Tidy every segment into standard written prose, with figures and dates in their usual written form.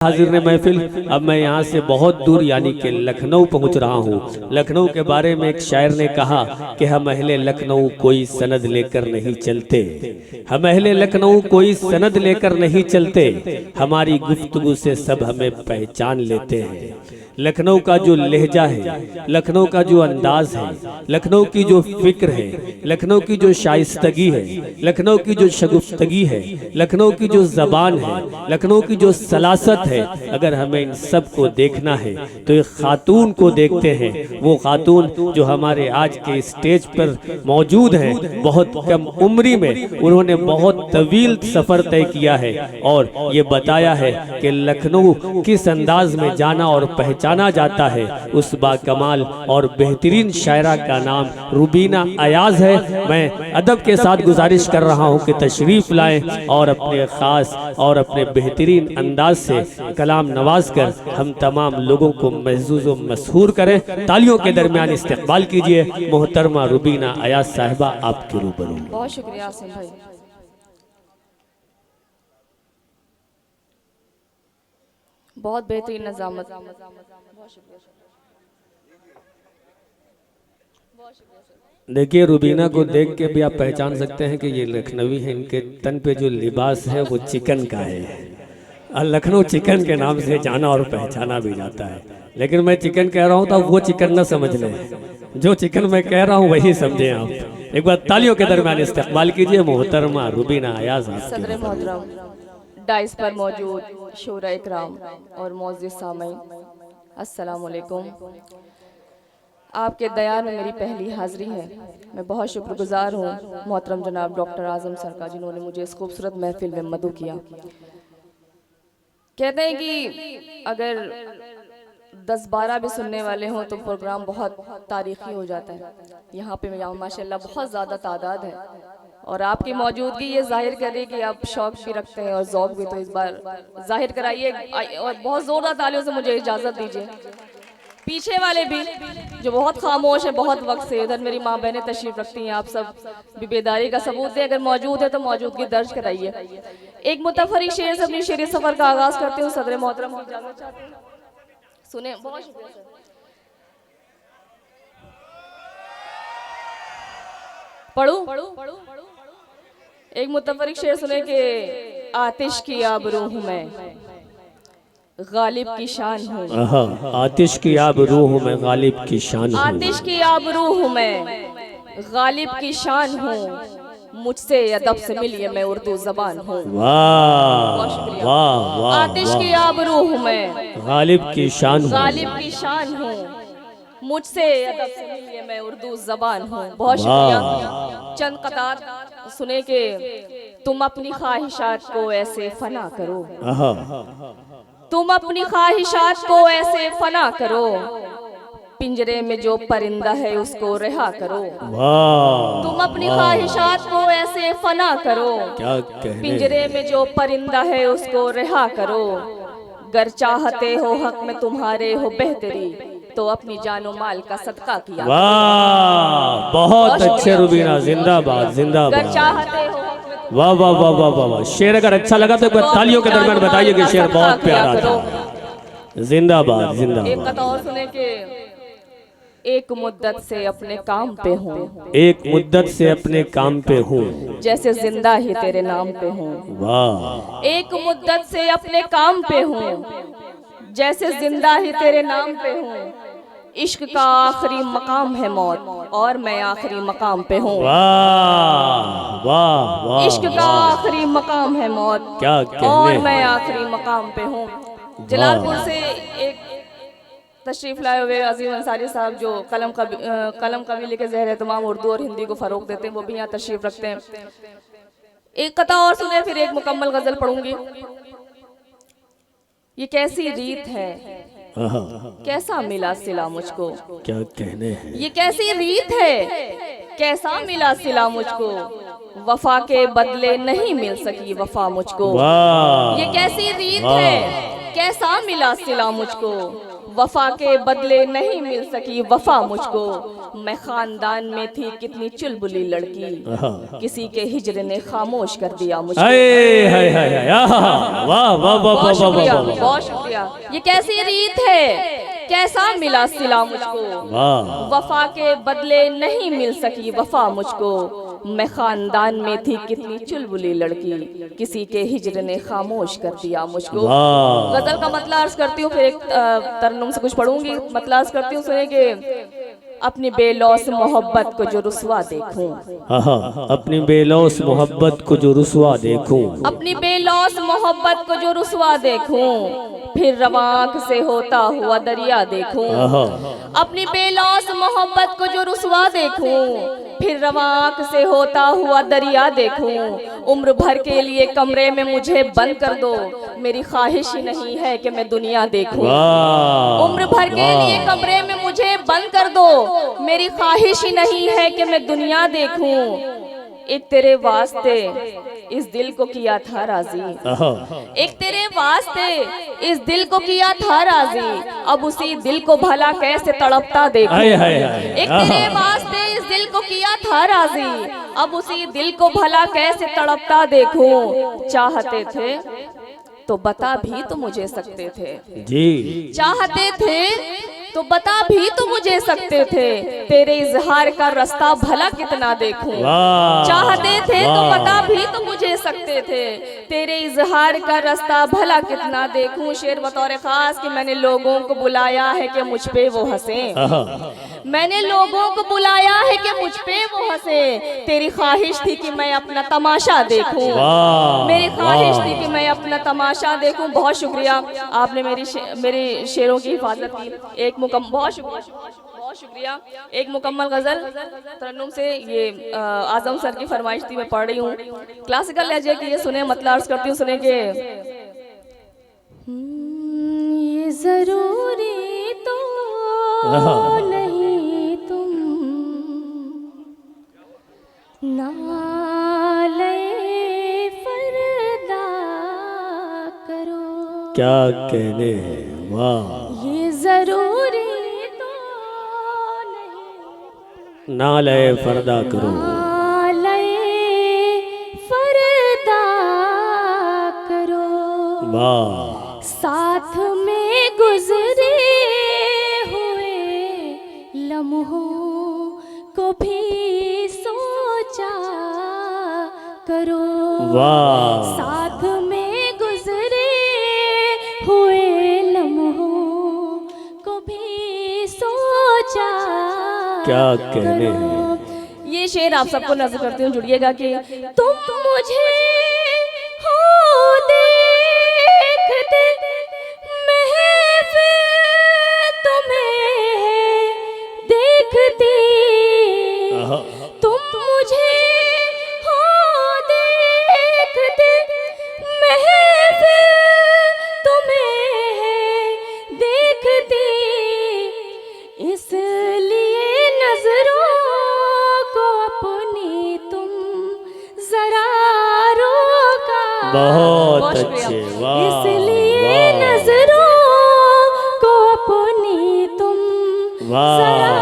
हाजिर ने महफिल, अब मैं यहाँ से बहुत दूर यानी कि लखनऊ पहुँच रहा हूँ। लखनऊ के बारे में एक शायर ने कहा कि हम अहले लखनऊ कोई सनद लेकर नहीं चलते, हम अहले लखनऊ कोई सनद लेकर नहीं चलते, हमारी गुफ्तगू से सब हमें पहचान लेते हैं। लखनऊ का जो लहजा है, लखनऊ का जो अंदाज है, लखनऊ की जो फिक्र है, लखनऊ की जो शाइस्तगी है, लखनऊ की जो शगुफ्तगी है, लखनऊ की जो ज़बान है, लखनऊ की जो सलासत है, अगर हमें इन सब को देखना है तो एक खातून को देखते हैं। वो खातून जो हमारे आज के स्टेज पर मौजूद हैं, बहुत कम उम्री में उन्होंने बहुत तवील सफ़र तय किया है और ये बताया है कि लखनऊ किस अंदाज में जाना और पहचाना जाता है। उस बाकमाल और बेहतरीन शायरा का नाम रुबीना अयाज है। मैं अदब के साथ गुजारिश कर रहा हूँ कि तशरीफ़ लाएं और अपने ख़ास और अपने बेहतरीन अंदाज से कलाम नवाज कर हम तमाम लोगों को महजूज़ व मशहूर करें। तालियों के दरमियान इस्तकबाल कीजिए मोहतरमा रुबीना अयाज साहिबा आपके रूबरू। बहुत शुक्रिया आसिम भाई। बहुत बेहतरीन नज़ामत। देखिए, रुबीना को देख के भी आप पहचान सकते हैं कि ये लखनवी है। इनके तन पे जो लिबास है वो चिकन का है और लखनऊ चिकन के नाम से जाना और पहचाना भी जाता है। लेकिन मैं चिकन कह रहा हूँ तो वो चिकन न समझ लें, जो चिकन मैं कह रहा हूँ वही समझें आप। एक बार तालियों के दरमियान इस्तकबाल कीजिए मोहतरमा रुबीना अयाज। सदर मोहतरम, डाइस पर मौजूद शोरा इकराम और मौजूद सामईन, अस्सलाम वालेकुम। आपके दयार में मेरी पहली हाज़िरी है। मैं बहुत शुक्रगुजार हूँ मोहतरम जनाब डॉक्टर आज़म सर का, जिन्होंने मुझे इस खूबसूरत महफिल में मदऊ किया। कहते हैं कि अगर 10-12 भी सुनने वाले हों तो प्रोग्राम बहुत तारीखी हो जाता है। यहाँ पे माशाल्लाह बहुत ज़्यादा तादाद है और आपकी मौजूदगी ये जाहिर करे कि आप शौक़ भी रखते हैं और ज़ौक़ भी, तो इस बार जाहिर कराइए और बहुत ज़ोरदार तालियों से मुझे इजाज़त दीजिए। पीछे वाले भी जो बहुत खामोश है बहुत वक्त से, इधर मेरी माँ बहनें तशरीफ रखती हैं, आप सब भी बेदारी का सबूत दें। अगर मौजूद है तो मौजूदगी दर्ज कराइए। एक मुतफरिक शेर से अपनी शेरी सफ़र का आगाज़ करती हूँ। सदर मोहतरम की इजाज़त चाहते हैं, सुने। बहुत शुक्रिया सर। पढ़ूं एक मुतफरिक शेर सुने कि आतिश की आबरू हूँ मैं, गालिब की शान हूँ। आतिश की आबरू हूँ मैं, गालिब की शान हूँ। आतिश की आबरू हूँ मैं, गालिब की शान हूँ। मुझसे अदब से मिलिए मैं उर्दू ज़बान हूँ। वाह वाह वाह। आतिश की आबरू हूँ मैं, गालिब की शान हूँ। गालिब की शान हूँ। मुझसे अदब से मिलिए मैं उर्दू ज़बान हूँ। बहुत शुक्रिया। चंद कतार सुने के तुम अपनी ख्वाहिशात को ऐसे फना करो, तुम अपनी ख्वाहिशात को ऐसे फना करो, पिंजरे में जो परिंदा है उसको रिहा करो। तुम अपनी ख्वाहिशात को ऐसे फना करो, पिंजरे में जो परिंदा है उसको रिहा करो। गर चाहते हो हक में तुम्हारे हो बेहतरी, तो अपनी जानो माल का सदका किया। वाह, बहुत अच्छे रुबीना, जिंदाबाद जिंदाबाद। गर चाहते हो, वाह वाह वाह वाह वाह वाह। शेर अगर अच्छा लगा तो तालियों के दरमियान बताइए कि शेर बहुत प्यारा था। जिंदाबाद जिंदाबाद। एक कथा और सुने के एक मुद्दत से अपने काम पे हूँ, एक मुद्दत से अपने काम पे हूँ, जैसे जिंदा ही तेरे नाम पे हूँ। वाह। एक मुद्दत से अपने काम पे हूँ, जैसे जिंदा ही तेरे नाम पे हूँ। इश्क का आखिरी मकाम है मौत और मैं आखिरी मकाम पे हूँ। वाह वाह वाह। इश्क का आखिरी मकाम है मौत, क्या और मैं आखिरी मकाम पे हूँ। जलालपुर से एक तशरीफ लाए हुए अजीम अंसारी साहब, जो कलम कबीले के ज़हर तमाम उर्दू और हिंदी को फ़रोग देते हैं, वो भी यहाँ तशरीफ रखते हैं। एक कथा और सुने फिर एक मुकम्मल गज़ल पढ़ूंगी। ये कैसी रीत है, कैसा मिला सिला मुझको, क्या कहने हैं। ये कैसी रीत है, कैसा मिला सिला मुझको, वफा के बदले नहीं मिल सकी वफा मुझको। ये कैसी रीत है, कैसा मिला सिला मुझको, वफा के बदले नहीं मिल सकी वफा मुझको। मैं खानदान में थी कितनी चुलबुली लड़की, किसी के हिजर ने खामोश कर दिया मुझको। बहुत शुक्रिया, बहुत शुक्रिया। ये कैसी रीत है, कैसा मिला सिला मुझको। वफा के बदले नहीं मिल सकी वफा मुझको। मैं खानदान में थी कितनी चुलबुली लड़की, किसी के हिजर ने खामोश कर दिया मुझको। गजल का मतलब अर्ज करती हूँ, फिर एक तरन्नुम से कुछ पढ़ूंगी। मतलब अर्ज करती हूँ, सुनेंगे। अपनी बेलौस मोहब्बत को जो रुसवा देखूं, अपनी बेलौस मोहब्बत को जो रुसवा देखूं, अपनी बेलौस मोहब्बत को जो रुसवा देखूं, फिर रवाक से होता हुआ दरिया देखूं। अपनी बेलौस मोहब्बत को जो रुसवा देखूं, फिर रवाक से होता हुआ दरिया देखूं। उम्र भर के लिए कमरे में मुझे बंद कर दो, मेरी ख्वाहिश ही नहीं है कि मैं दुनिया देखूं। उम्र भर के लिए कमरे में मुझे बंद कर दो, मेरी ख्वाहिश ही नहीं है कि मैं दुनिया देखूं। एक तेरे वास्ते इस दिल को किया था राजी, एक तेरे वास्ते इस दिल को किया था राजी, अब उसी दिल को भला कैसे तड़पता देखूं। एक तेरे वास्ते इस दिल को किया था राजी, अब उसी दिल को भला कैसे तड़पता देखूं। चाहते थे तो बता भी तो मुझे सकते थे जी, चाहते थे तो बता भी तो मुझे सकते थे, तेरे इजहार का रास्ता भला कितना देखूं। चाहते थे तो बता भी तो मुझे सकते थे, तेरे इजहार का रास्ता भला कितना देखूं। शेर बतौर खास कि मैंने लोगों को बुलाया है कि मुझ पे वो हंसे, मैंने लोगों को बुलाया है कि मुझ पे वो हंसे। तेरी ख्वाहिश थी कि मैं अपना तमाशा देखूं, मेरी ख्वाहिश थी कि मैं अपना तमाशा देखूं। बहुत शुक्रिया, आपने मेरी शेरों की हिफाजत की। एक बहुत शुक्रिया। एक मुकम्मल गजल तरन्नुम से, ये आजम सर की फरमाइश थी, मैं पढ़ रही हूँ। क्लासिकल लहजे की ये सुने, मतलब अर्ज करती हूँ, सुने के। ये जरूरी तो नहीं तुम नाले फरदा करो, क्या कहने हैं, वाह। ये जरूरी तो नहीं नाले फरदा करो, नाले फरदा करो, वाह। साथ में गुजरे हुए लम्हों को भी सोचा करो, वाह। साथ में गुजरे हुए लम्हों को भी सोचा क्या कहने हैं। ये शेर आप सबको नजर करती हूँ, जुड़िएगा कि तुम मुझे हो देखते, महफिल तुम्हें देखती, तुम मुझे हो देखते, महफिल तुम्हें देखती, इसलिए नजरों को अपनी तुम जरा रोका। बहुत अच्छे, वाह। इसलिए नजरों को अपनी तुम जरा।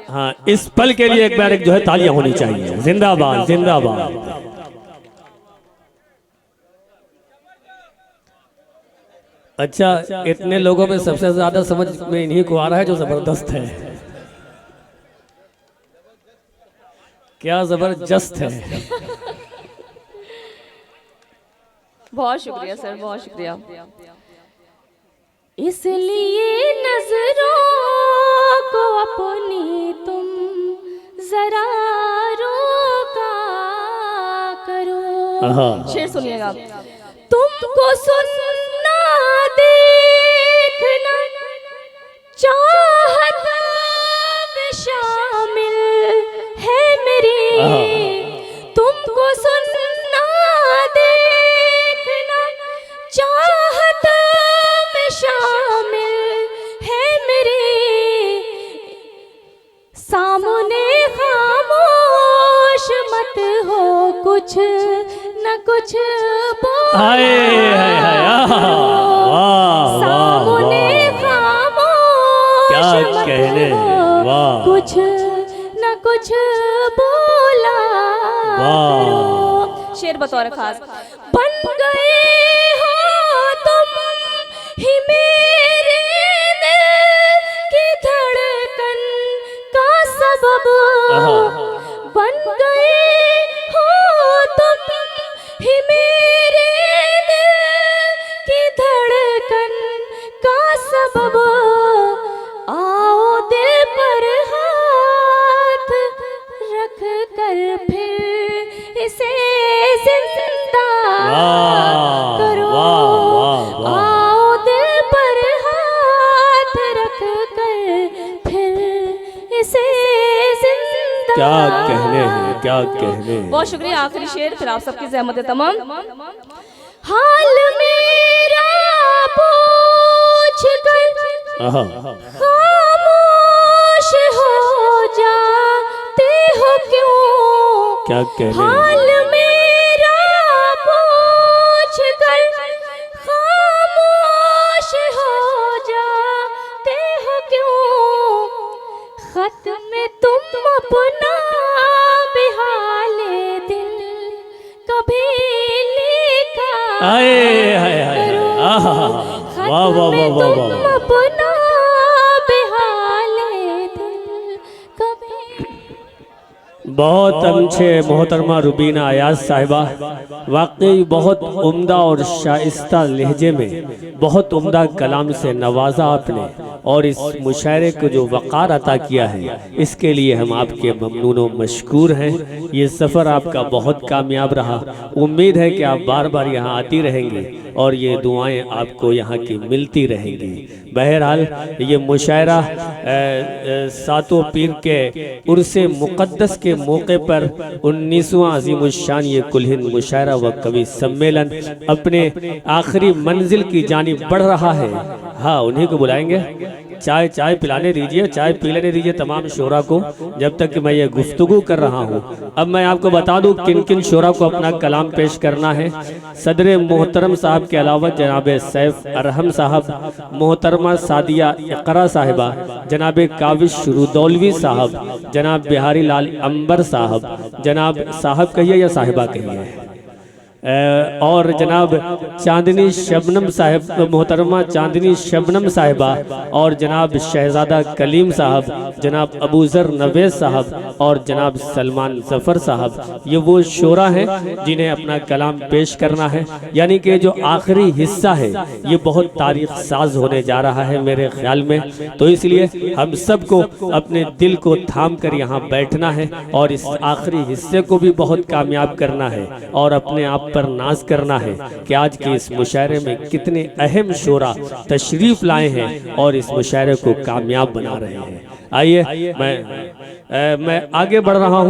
हाँ, इस पल के लिए एक बार जो है तालियां होनी चाहिए। जिंदाबाद, जिंदाबाद। अच्छा, इतने लोगों में सबसे ज्यादा समझ में इन्हीं को आ रहा है जो जबरदस्त है। क्या जबरदस्त है। बहुत शुक्रिया सर, बहुत शुक्रिया। इसलिए नजरों को अपनी तुम जरा रोका करो। शेर सुनिएगा। तुमको सुनना देखना चाहत में शामिल है मेरी, तुमको सुनना देखना चाहत में शामिल है मेरी, सामने खामोश मत हो, कुछ न कुछ बोल, सामने कहने हैं, वाह। कुछ न कुछ बोला वाह। करो। शेर बतौर खास, बन गए हो तुम ही मेरे दिल की धड़कन का सबब, बन गए हो तुम ही मेरे दिल की धड़कन का सबब, आओ दिल पर हाथ रख कर फिर इसे जिंदा करो। आओ दिल पर हाथ रख कर फिर इसे जिंदा। क्या कहने हैं, क्या कहने हैं। बहुत शुक्रिया। आखिरी शेर फिर आप सबकी ज़हमत है तमाम। हाल मेरा पूछ कर खामोश हो जाते हो क्यों, क्या कहने हैं। हाल मेरा पूछ कर खामोश हो जाते हो क्यों, खत में तुम अपना बेहाले दिल कभी लिखा करो। वाह वाह वाह वाह वाह। तुम अपना बेहाले दिल कभी। बहुत अच्छे मोहतरमा रुबीना अयाज साहिबा, वाकई बहुत उम्दा और शाइस्ता लहजे में बहुत उम्दा कलाम से नवाजा आपने, और इस मुशायरे को जो वक़ार अता किया है इसके लिए हम आपके ममनून व मशकूर हैं। ये सफ़र आपका बहुत कामयाब रहा। उम्मीद है कि आप बार बार यहाँ आती रहेंगी और ये दुआएं आपको यहाँ की मिलती रहेंगी। बहरहाल ये मुशायरा सातों पीर के उर्से मुक़द्दस के मौके पर 19वां अज़ीमुश्शान ये कुल-हिंद मुशायरा व कवि सम्मेलन अपने आखिरी मंजिल की जानिब बढ़ रहा है। हाँ, उन्हीं को बुलाएंगे। चाय पिलाने दीजिए, चाय पी लेने दीजिए तमाम शोरा को, जब तक कि मैं ये गुफ्तगू कर रहा हूँ। अब मैं आपको बता दूँ किन किन शोरा को अपना कलाम पेश करना है। सदर मोहतरम साहब के अलावा जनाब सैफ अरहम साहब, मोहतरमा सादिया इकरा साहिबा, जनाब काविश रुदौलवी साहब, जनाब बिहारी लाल अंबर साहब, जनाब साहब कहिए या साहिबा कहिए, और जनाब चांदनी शबनम साहब, मोहतरमा चांदनी शबनम साहिबा, और जनाब शहजादा कलीम साहब, जनाब अबूज़र नवेज़ साहब और जनाब सलमान ज़फ़र साहब। ये वो शोरा हैं जिन्हें अपना कलाम पेश करना है। यानी कि जो आखिरी हिस्सा है ये बहुत तारीख़ साज होने जा रहा है मेरे ख्याल में। तो इसलिए हम सबको अपने दिल को थाम कर यहाँ बैठना है और इस आखिरी हिस्से को भी बहुत कामयाब करना है और अपने आप पर नाज करना है कि आज के इस मुशायरे में कितने अहम शोरा तशरीफ लाए हैं और इस मुशायरे को कामयाब बना रहे हैं। आइए मैं आगे बढ़ रहा हूँ।